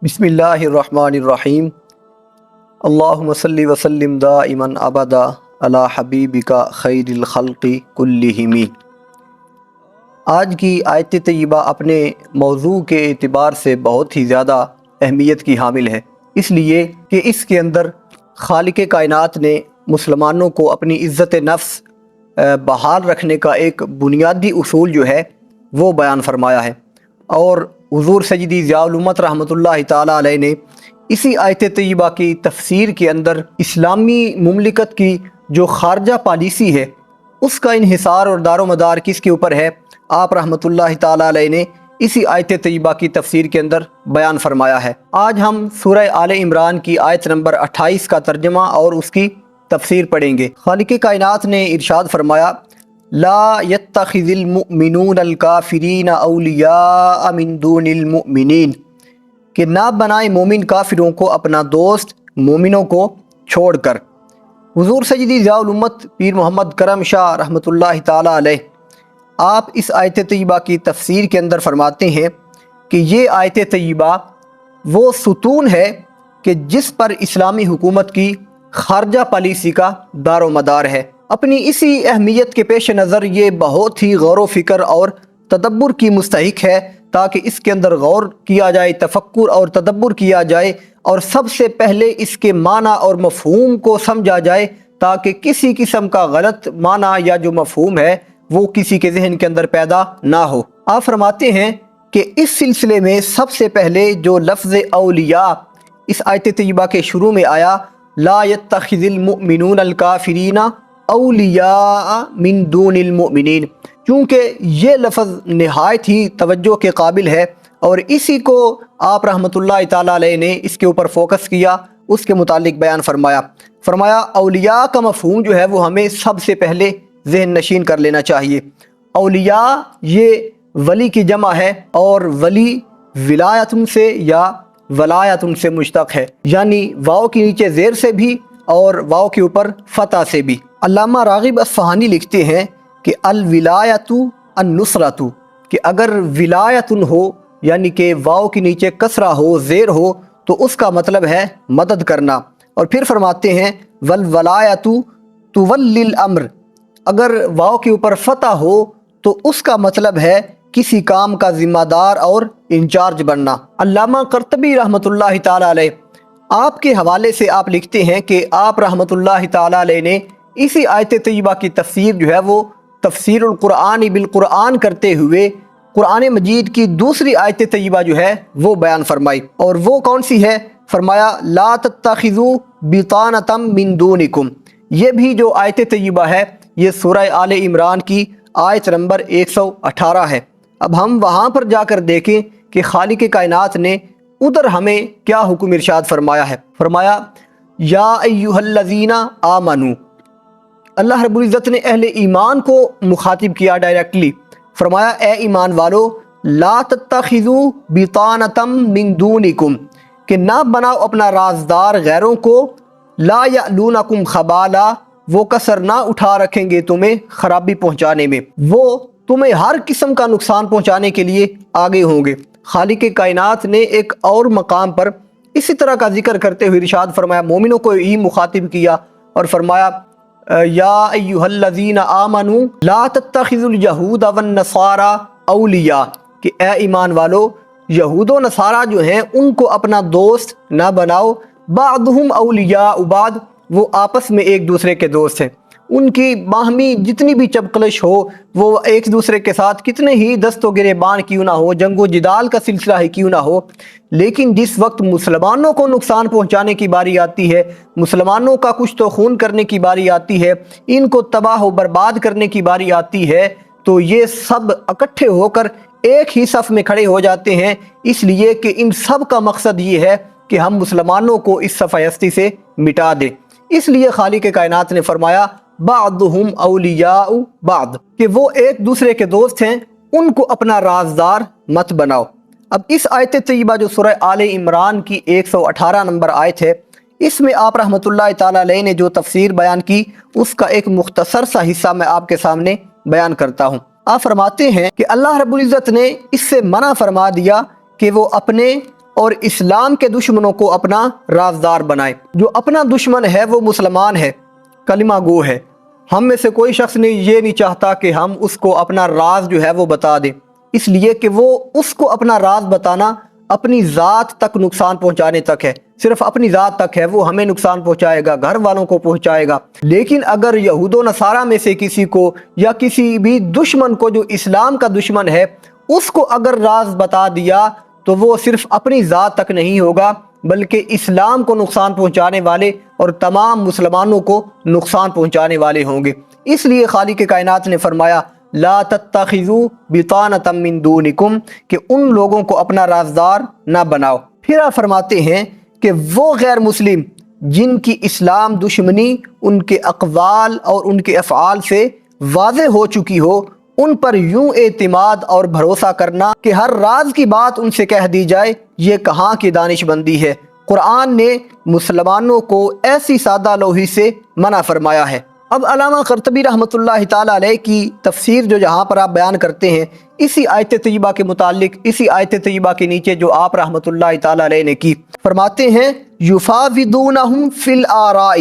بسم اللہ الرحمن الرحیم۔ اللہم صلی وسلم دائما ابدا علی حبیبک خیر الخلق کلہم۔ آج کی آیت طیبہ اپنے موضوع کے اعتبار سے بہت ہی زیادہ اہمیت کی حامل ہے، اس لیے کہ اس کے اندر خالق کائنات نے مسلمانوں کو اپنی عزت نفس بحال رکھنے کا ایک بنیادی اصول جو ہے وہ بیان فرمایا ہے، اور حضور سیدی ضیاء الامت رحمۃ اللہ تعالیٰ علیہ نے اسی آیت طیبہ کی تفسیر کے اندر اسلامی مملکت کی جو خارجہ پالیسی ہے اس کا انحصار اور دار و مدار کس کے اوپر ہے، آپ رحمۃ اللہ تعالیٰ علیہ نے اسی آیت طیبہ کی تفسیر کے اندر بیان فرمایا ہے۔ آج ہم سورہ آل عمران کی آیت نمبر 28 کا ترجمہ اور اس کی تفسیر پڑھیں گے۔ خالق کائنات نے ارشاد فرمایا، لا يتخذ المؤمنون الکافرین اولیاء من دون المؤمنین، کہ نہ بنائے مومن کافروں کو اپنا دوست مومنوں کو چھوڑ کر۔ حضور سیدی ضیاء الامت پیر محمد کرم شاہ رحمۃ اللہ تعالیٰ علیہ آپ اس آیت طیبہ کی تفسیر کے اندر فرماتے ہیں کہ یہ آیت طیبہ وہ ستون ہے کہ جس پر اسلامی حکومت کی خارجہ پالیسی کا دار و مدار ہے۔ اپنی اسی اہمیت کے پیش نظر یہ بہت ہی غور و فکر اور تدبر کی مستحق ہے، تاکہ اس کے اندر غور کیا جائے، تفکر اور تدبر کیا جائے، اور سب سے پہلے اس کے معنی اور مفہوم کو سمجھا جائے، تاکہ کسی قسم کا غلط معنی یا جو مفہوم ہے وہ کسی کے ذہن کے اندر پیدا نہ ہو۔ آپ فرماتے ہیں کہ اس سلسلے میں سب سے پہلے جو لفظ اولیاء اس آیت طیبہ کے شروع میں آیا، لا يتخذ المؤمنون الکافرین اولیاء من دون المؤمنین، چونکہ یہ لفظ نہایت ہی توجہ کے قابل ہے، اور اسی کو آپ رحمۃ اللہ تعالیٰ علیہ نے اس کے اوپر فوکس کیا، اس کے متعلق بیان فرمایا اولیاء کا مفہوم جو ہے وہ ہمیں سب سے پہلے ذہن نشین کر لینا چاہیے۔ اولیاء یہ ولی کی جمع ہے، اور ولی ولایتن سے یا ولایتن سے مشتق ہے، یعنی واو کے نیچے زیر سے بھی اور واو کے اوپر فتح سے بھی۔ علامہ راغب اصفہانی لکھتے ہیں کہ الولایت النصرت، کہ اگر ولایتن ہو یعنی کہ واو کے نیچے کسرہ ہو، زیر ہو، تو اس کا مطلب ہے مدد کرنا۔ اور پھر فرماتے ہیں والولایت تولی الامر، اگر واو کے اوپر فتح ہو تو اس کا مطلب ہے کسی کام کا ذمہ دار اور انچارج بننا۔ علامہ قرطبی رحمۃ اللہ تعالیٰ علیہ آپ کے حوالے سے آپ لکھتے ہیں کہ آپ رحمۃ اللہ تعالیٰ علیہ نے اسی آیت طیبہ کی تفسیر جو ہے وہ تفسیر القرآن بالقرآن کرتے ہوئے قرآن مجید کی دوسری آیت طیبہ جو ہے وہ بیان فرمائی، اور وہ کون سی ہے؟ فرمایا لا تتخذوا بطانة من دونکم۔ یہ بھی جو آیت طیبہ ہے یہ سورہ آل عمران کی آیت نمبر 118 ہے۔ اب ہم وہاں پر جا کر دیکھیں کہ خالق کائنات نے ادھر ہمیں کیا حکم ارشاد فرمایا ہے۔ فرمایا یا ایھا الذین آمنوا، اللہ رب العزت نے اہل ایمان کو مخاطب کیا ڈائریکٹلی، فرمایا اے ایمان والو لا تتخذوا بطانة من دونکم، کہ نہ بناؤ اپنا رازدار غیروں کو، لا یعلونکم خبالا، وہ کسر نہ اٹھا رکھیں گے تمہیں خرابی پہنچانے میں، وہ تمہیں ہر قسم کا نقصان پہنچانے کے لیے آگے ہوں گے۔ خالق کائنات نے ایک اور مقام پر اسی طرح کا ذکر کرتے ہوئے ارشاد فرمایا، مومنوں کو ہی مخاطب کیا اور فرمایا یا ایھا الذین آمنوا لا تتخذوا الیہود والنصارى اولیاء، کہ اے ایمان والو یہود و نصارہ جو ہیں ان کو اپنا دوست نہ بناؤ، بعضهم اولیاء بعض، وہ آپس میں ایک دوسرے کے دوست ہیں، ان کی باہمی جتنی بھی چپکلش ہو، وہ ایک دوسرے کے ساتھ کتنے ہی دست و گریبان کیوں نہ ہو، جنگ و جدال کا سلسلہ ہی کیوں نہ ہو، لیکن جس وقت مسلمانوں کو نقصان پہنچانے کی باری آتی ہے، مسلمانوں کا کچھ تو خون کرنے کی باری آتی ہے، ان کو تباہ و برباد کرنے کی باری آتی ہے، تو یہ سب اکٹھے ہو کر ایک ہی صف میں کھڑے ہو جاتے ہیں، اس لیے کہ ان سب کا مقصد یہ ہے کہ ہم مسلمانوں کو اس صف ہستی سے مٹا دیں۔ اس لیے خالق کائنات نے فرمایا بعضهم اولیاء بعض، کہ وہ ایک دوسرے کے دوست ہیں، ان کو اپنا رازدار مت بناؤ۔ اب اس آیت طیبہ جو سورہ آل عمران کی 118 نمبر آیت ہے، اس میں آپ رحمۃ اللہ تعالیٰ علیہ نے جو تفسیر بیان کی اس کا ایک مختصر سا حصہ میں آپ کے سامنے بیان کرتا ہوں۔ آپ فرماتے ہیں کہ اللہ رب العزت نے اس سے منع فرما دیا کہ وہ اپنے اور اسلام کے دشمنوں کو اپنا رازدار بنائے۔ جو اپنا دشمن ہے وہ مسلمان ہے، کلمہ گو ہے۔ ہم میں سے کوئی شخص یہ نہیں چاہتا کہ ہم اس کو اپنا راز جو ہے وہ بتا دیں، اس لیے کہ وہ اس کو اپنا راز بتانا اپنی ذات تک نقصان پہنچانے تک ہے، صرف اپنی ذات تک ہے، وہ ہمیں نقصان پہنچائے گا، گھر والوں کو پہنچائے گا۔ لیکن اگر یہود و نصارہ میں سے کسی کو یا کسی بھی دشمن کو جو اسلام کا دشمن ہے اس کو اگر راز بتا دیا تو وہ صرف اپنی ذات تک نہیں ہوگا بلکہ اسلام کو نقصان پہنچانے والے اور تمام مسلمانوں کو نقصان پہنچانے والے ہوں گے۔ اس لیے خالق کائنات نے فرمایا لا تتخذوا بطانۃ من دونکم، کہ ان لوگوں کو اپنا رازدار نہ بناؤ۔ پھر آپ فرماتے ہیں کہ وہ غیر مسلم جن کی اسلام دشمنی ان کے اقوال اور ان کے افعال سے واضح ہو چکی ہو، ان پر یوں اعتماد اور بھروسہ کرنا کہ ہر راز کی بات ان سے کہہ دی جائے، یہ کہاں کی دانش بندی ہے۔ قرآن نے مسلمانوں کو ایسی سادہ لوحی سے منع فرمایا ہے۔ اب علامہ قرطبی رحمۃ اللہ تعالیٰ علیہ کی تفسیر جو جہاں پر آپ بیان کرتے ہیں اسی آیت طیبہ کے متعلق، اسی آیت طیبہ کے نیچے جو آپ رحمۃ اللہ تعالیٰ علیہ نے کی، فرماتے ہیں یفاوضونہم فی الآراء،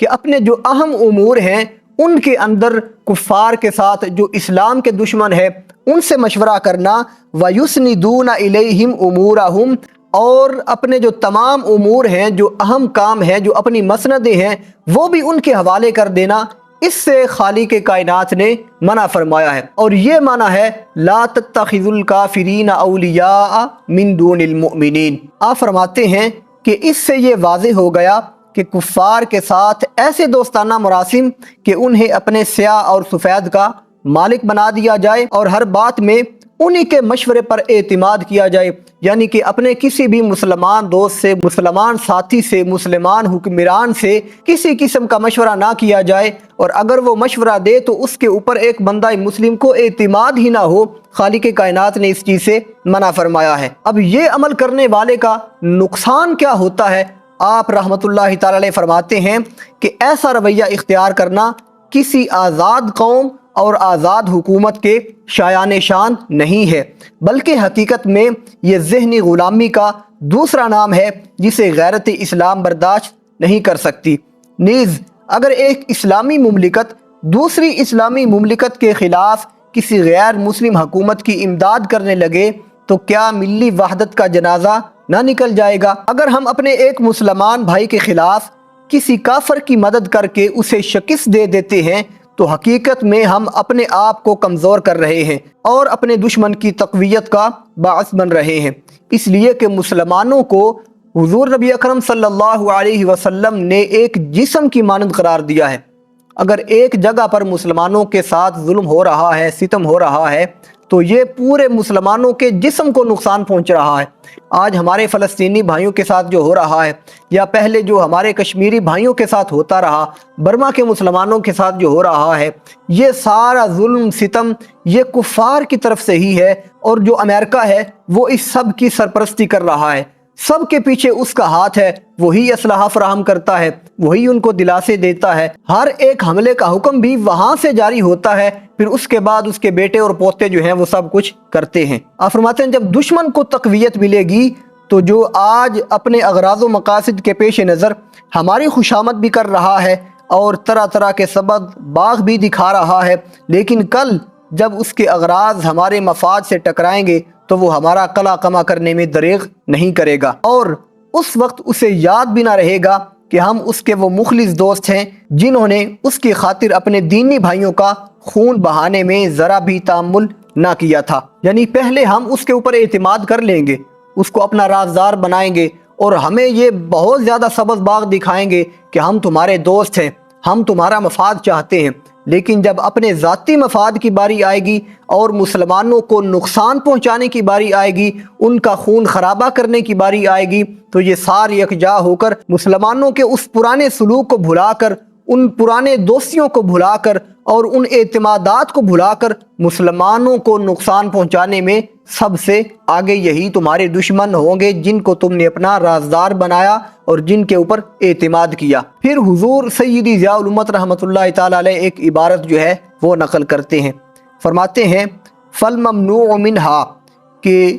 کہ اپنے جو اہم امور ہیں ان کے اندر کفار کے ساتھ جو اسلام کے دشمن ہے ان سے مشورہ کرنا، وَيُسْنِدُونَ إِلَيْهِمْ أُمُورَهُمْ، اور اپنے جو تمام امور ہیں، جو اہم کام ہیں، جو اپنی مسندیں ہیں، وہ بھی ان کے حوالے کر دینا، اس سے خالق کائنات نے منع فرمایا ہے۔ اور یہ معنی ہے لا تتخذوا الکافرین اولیاء من دون المؤمنین۔ آپ فرماتے ہیں کہ اس سے یہ واضح ہو گیا کہ کفار کے ساتھ ایسے دوستانہ مراسم کہ انہیں اپنے سیاہ اور سفید کا مالک بنا دیا جائے اور ہر بات میں انہی کے مشورے پر اعتماد کیا جائے، یعنی کہ اپنے کسی بھی مسلمان دوست سے، مسلمان ساتھی سے، مسلمان حکمران سے کسی قسم کا مشورہ نہ کیا جائے، اور اگر وہ مشورہ دے تو اس کے اوپر ایک بندہ مسلم کو اعتماد ہی نہ ہو۔ خالق کائنات نے اس چیز سے منع فرمایا ہے۔ اب یہ عمل کرنے والے کا نقصان کیا ہوتا ہے؟ آپ رحمت اللہ تعالی علیہ فرماتے ہیں کہ ایسا رویہ اختیار کرنا کسی آزاد قوم اور آزاد حکومت کے شایان شان نہیں ہے، بلکہ حقیقت میں یہ ذہنی غلامی کا دوسرا نام ہے جسے غیرت اسلام برداشت نہیں کر سکتی۔ نیز اگر ایک اسلامی مملکت دوسری اسلامی مملکت کے خلاف کسی غیر مسلم حکومت کی امداد کرنے لگے تو کیا ملی وحدت کا جنازہ نہ نکل جائے گا؟ اگر ہم اپنے ایک مسلمان بھائی کے خلاف کسی کافر کی مدد کر کے اسے شکست دے دیتے ہیں تو حقیقت میں ہم اپنے آپ کو کمزور کر رہے ہیں اور اپنے دشمن کی تقویت کا باعث بن رہے ہیں۔ اس لیے کہ مسلمانوں کو حضور نبی اکرم صلی اللہ علیہ وسلم نے ایک جسم کی مانند قرار دیا ہے۔ اگر ایک جگہ پر مسلمانوں کے ساتھ ظلم ہو رہا ہے، ستم ہو رہا ہے، تو یہ پورے مسلمانوں کے جسم کو نقصان پہنچ رہا ہے۔ آج ہمارے فلسطینی بھائیوں کے ساتھ جو ہو رہا ہے، یا پہلے جو ہمارے کشمیری بھائیوں کے ساتھ ہوتا رہا، برما کے مسلمانوں کے ساتھ جو ہو رہا ہے، یہ سارا ظلم ستم یہ کفار کی طرف سے ہی ہے، اور جو امریکہ ہے وہ اس سب کی سرپرستی کر رہا ہے۔ سب کے پیچھے اس کا ہاتھ ہے، وہی اسلحہ فراہم کرتا ہے، وہی ان کو دلاسے دیتا ہے، ہر ایک حملے کا حکم بھی وہاں سے جاری ہوتا ہے، پھر اس کے بعد اس کے بیٹے اور پوتے جو ہیں وہ سب کچھ کرتے ہیں۔ آپ فرماتے ہیں جب دشمن کو تقویت ملے گی تو جو آج اپنے اغراض و مقاصد کے پیش نظر ہماری خوشامد بھی کر رہا ہے اور طرح طرح کے سبب باغ بھی دکھا رہا ہے، لیکن کل جب اس کے اغراض ہمارے مفاد سے ٹکرائیں گے تو وہ ہمارا قلع قمع کرنے میں دریغ نہیں کرے گا، اور اس وقت اسے یاد بھی نہ رہے گا کہ ہم اس کے وہ مخلص دوست ہیں جنہوں نے اس کی خاطر اپنے دینی بھائیوں کا خون بہانے میں ذرا بھی تامل نہ کیا تھا۔ یعنی پہلے ہم اس کے اوپر اعتماد کر لیں گے، اس کو اپنا رازدار بنائیں گے، اور ہمیں یہ بہت زیادہ سبز باغ دکھائیں گے کہ ہم تمہارے دوست ہیں، ہم تمہارا مفاد چاہتے ہیں، لیکن جب اپنے ذاتی مفاد کی باری آئے گی اور مسلمانوں کو نقصان پہنچانے کی باری آئے گی، ان کا خون خرابہ کرنے کی باری آئے گی، تو یہ سارے یکجا ہو کر مسلمانوں کے اس پرانے سلوک کو بھلا کر، ان پرانے دوستیوں کو بھلا کر اور ان اعتمادات کو بھلا کر مسلمانوں کو نقصان پہنچانے میں سب سے آگے یہی تمہارے دشمن ہوں گے جن کو تم نے اپنا رازدار بنایا اور جن کے اوپر اعتماد کیا۔ پھر حضور سیدی ضیاء الامت رحمۃ اللہ تعالی علیہ ایک عبارت جو ہے وہ نقل کرتے ہیں، فرماتے ہیں فالممنوع منہا، کہ